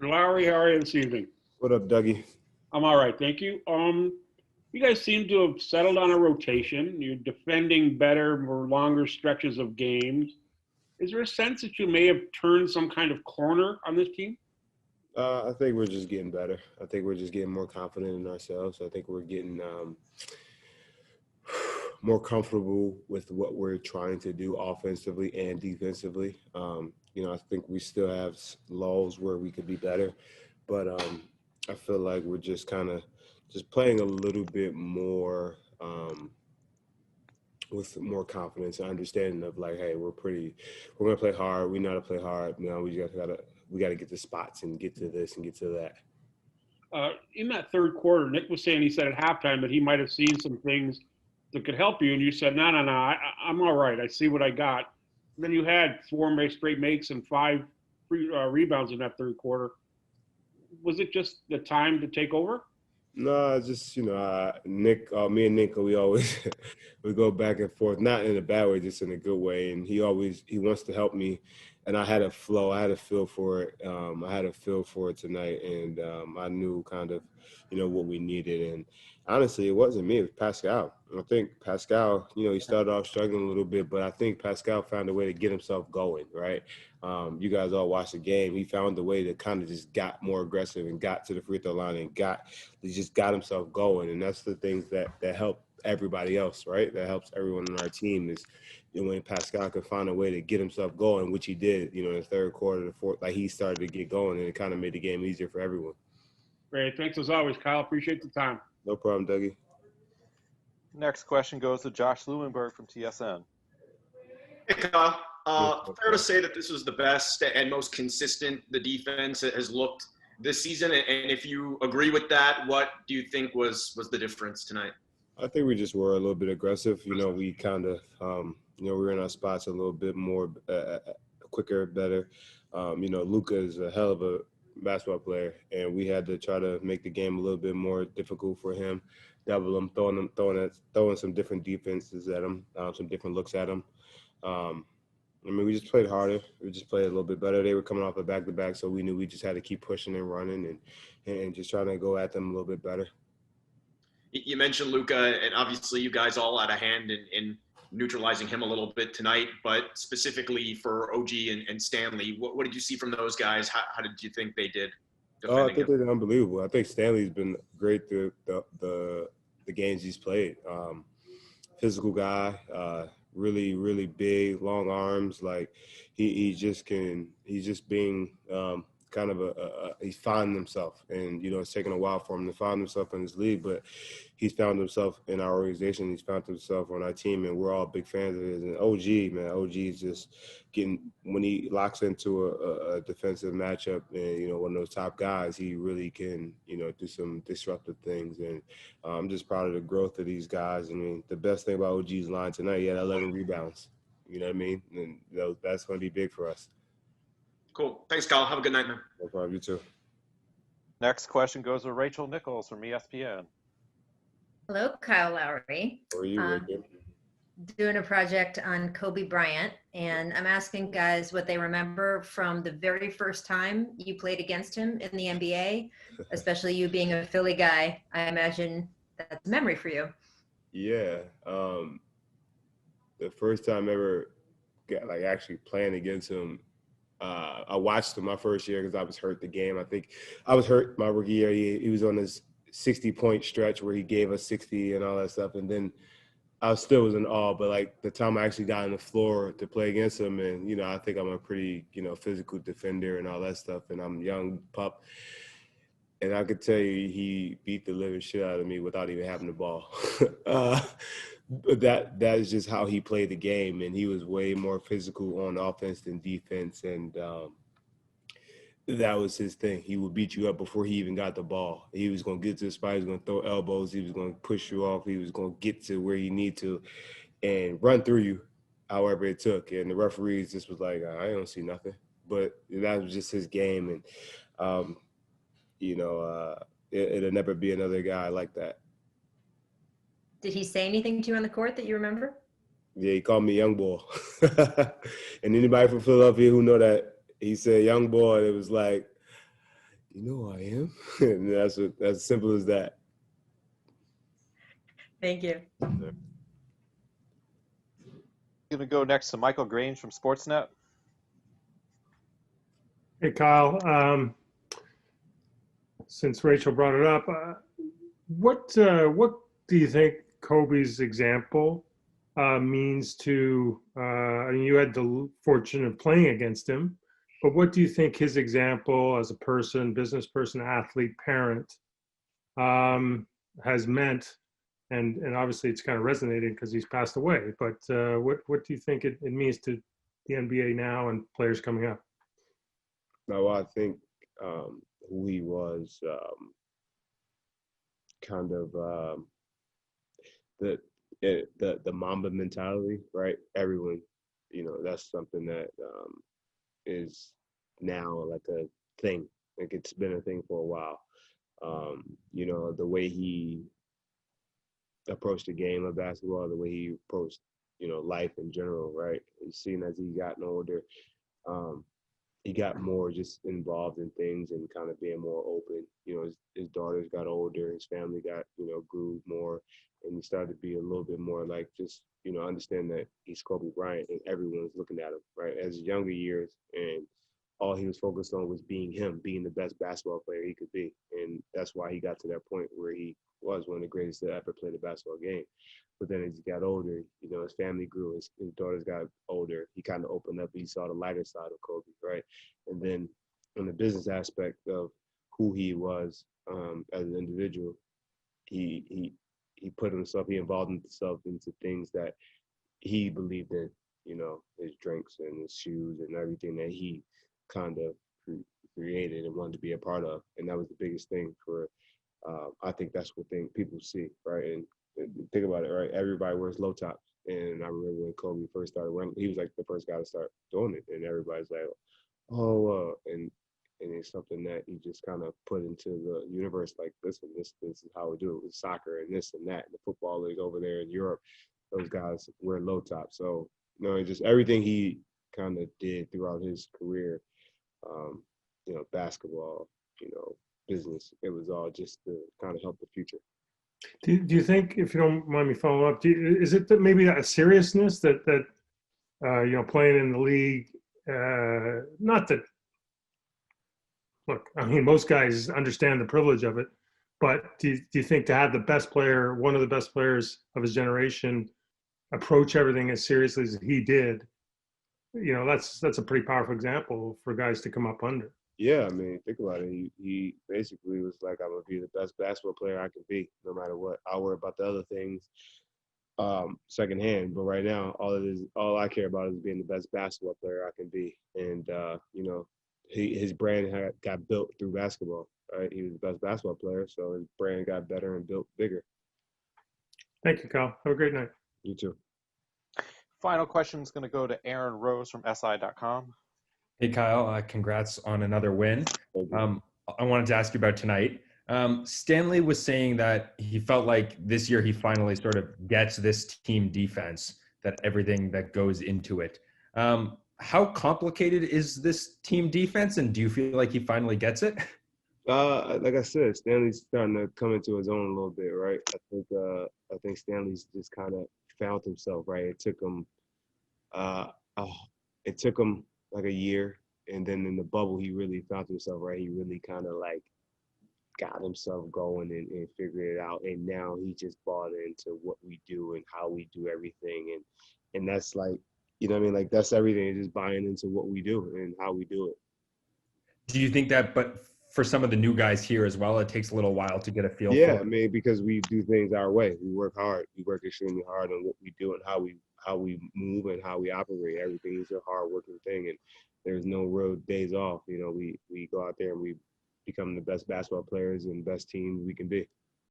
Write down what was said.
Lowry, how are you this evening? What up, Dougie? I'm all right, thank you. You guys seem to have settled on a rotation. You're defending better, more longer stretches of games. Is there a sense that you may have turned some kind of corner on this team? I think we're just getting better. I think we're just getting more confident in ourselves. I think we're getting more comfortable with what we're trying to do offensively and defensively. I think we still have lulls where we could be better, but I feel like we're just kind of just playing a little bit more with more confidence and understanding of like, hey, we're gonna play hard. We know how to play hard. We gotta get the spots and get to this and get to that. In that third quarter, Nick was saying he said at halftime that he might have seen some things that could help you, and you said, no, I'm all right. I see what I got. And then you had 4 straight makes and 5 rebounds in that third quarter. Was it just the time to take over? No, just Nick, me and Nick, we always we go back and forth, not in a bad way, just in a good way. And he wants to help me, and I had a flow, I had a feel for it. I had a feel for it tonight, and I knew kind of, what we needed. And honestly, it wasn't me; it was Pascal. I think Pascal, he started off struggling a little bit, but I think Pascal found a way to get himself going. Right. You guys all watched the game. He found a way to kind of just got more aggressive and got to the free throw line and just got himself going. And that's the things that help everybody else, right? That helps everyone on our team is when Pascal could find a way to get himself going, which he did, in the third quarter, the fourth, like he started to get going, and it kind of made the game easier for everyone. Great. Thanks as always, Kyle. Appreciate the time. No problem, Dougie. Next question goes to Josh Lewinberg from TSN. Hey, Kyle. Fair to say that this was the best and most consistent the defense has looked this season? And if you agree with that, what do you think was the difference tonight? I think we just were a little bit aggressive. We kind of, we were in our spots a little bit more quicker, better. Luka is a hell of a basketball player, and we had to try to make the game a little bit more difficult for him, double him, throwing some different defenses at him, some different looks at him. We just played harder. We just played a little bit better. They were coming off a back-to-back, so we knew we just had to keep pushing and running and just trying to go at them a little bit better. You mentioned Luka, and obviously you guys all had a hand in neutralizing him a little bit tonight, but specifically for OG and Stanley, what did you see from those guys? How did you think they did? I think they did unbelievable. I think Stanley's been great through the games he's played. Physical guy, really, really big, long arms. Like he's just being kind of he's found himself, and it's taken a while for him to find himself in this league, but he's found himself in our organization. He's found himself on our team, and we're all big fans of his. And OG is just getting, when he locks into a defensive matchup and one of those top guys, he really can do some disruptive things. And I'm just proud of the growth of these guys. The best thing about OG's line tonight, he had 11 rebounds. You know what I mean? And that's going to be big for us. Cool. Thanks, Kyle. Have a good night, man. No problem. You too. Next question goes to Rachel Nichols from ESPN. Hello, Kyle Lowry. How are you, Rachel? Doing a project on Kobe Bryant, and I'm asking guys what they remember from the very first time you played against him in the NBA, especially you being a Philly guy. I imagine that's a memory for you. Yeah. The first time ever actually playing against him, I watched him my first year because I was hurt the game. I think I was hurt my rookie year. He was on this 60-point stretch where he gave us 60 and all that stuff. And then I still was in awe. But, the time I actually got on the floor to play against him, and, I think I'm a pretty, physical defender and all that stuff. And I'm a young pup. And I could tell you he beat the living shit out of me without even having the ball. But that is just how he played the game, and he was way more physical on offense than defense, and that was his thing. He would beat you up before he even got the ball. He was going to get to the spot, he was going to throw elbows, he was going to push you off, he was going to get to where he need to and run through you however it took. And the referees just was like, I don't see nothing. But that was just his game, and, it'll never be another guy like that. Did he say anything to you on the court that you remember? Yeah, he called me young boy. And anybody from Philadelphia who know that, he said young boy, it was like, You know I am. And that's as simple as that. Thank you. Going to go next to Michael Grange from Sportsnet. Hey, Kyle. Since Rachel brought it up, what do you think Kobe's example means to? I mean, you had the fortune of playing against him, but what do you think his example as a person, business person, athlete, parent, has meant? And obviously, it's kind of resonated because he's passed away. But what do you think it means to the NBA now and players coming up? Now, I think who he was, kind of the Mamba mentality, right? Everyone, that's something that is now like a thing. Like it's been a thing for a while. The way he approached the game of basketball, the way he approached, life in general, right? He's seen as he gotten older, he got more just involved in things and kind of being more open. His daughters got older, his family got, grew more, and he started to be a little bit more like just, understand that he's Kobe Bryant and everyone's looking at him, right? As younger years, and all he was focused on was being him, being the best basketball player he could be. And that's why he got to that point where he was one of the greatest to ever play the basketball game. But then as he got older, his family grew, his daughters got older. He kind of opened up. He saw the lighter side of Kobe, right? And then on the business aspect of who he was as an individual, he put himself, he involved himself into things that he believed in, his drinks and his shoes and everything that he kind of created and wanted to be a part of. And that was the biggest thing for, I think that's what people see, right? And think about it, right? Everybody wears low tops. And I remember when Kobe first started wearing, he was like the first guy to start doing it. And everybody's like, and it's something that he just kind of put into the universe, like, listen, this is how we do it with soccer and this and that. And the football league over there in Europe, those guys wear low tops. So, just everything he kind of did throughout his career, basketball, business, it was all just to kind of help the future. Do you think, if you don't mind me following up, is it that maybe a seriousness that playing in the league, not that, look, I mean, most guys understand the privilege of it, but do you think to have the best player, one of the best players of his generation, approach everything as seriously as he did, that's a pretty powerful example for guys to come up under. Yeah, I mean, think about it. He basically was like, I'm going to be the best basketball player I can be, no matter what. I'll worry about the other things secondhand. But right now, all I care about is being the best basketball player I can be. And, his brand got built through basketball, right? He was the best basketball player, so his brand got better and built bigger. Thank you, Kyle. Have a great night. You too. Final question is going to go to Aaron Rose from SI.com. Hey, Kyle, congrats on another win. I wanted to ask you about tonight. Stanley was saying that he felt like this year he finally sort of gets this team defense, that everything that goes into it. How complicated is this team defense, and do you feel like he finally gets it? Like I said, Stanley's starting to come into his own a little bit, right? I think Stanley's just kind of found himself, right? It took him like a year, and then in the bubble he really found himself, right? He really kind of like got himself going and figured it out, and now he just bought into what we do and how we do everything, and that's like, like that's everything, is just buying into what we do and how we do it. Do you think that, but for some of the new guys here as well, it takes a little while to get a feel for Yeah, it? I mean, because we do things our way. We work hard. We work extremely hard on what we do and how we move and how we operate. Everything is a hard working thing, and there's no real days off. We go out there and we become the best basketball players and best team we can be.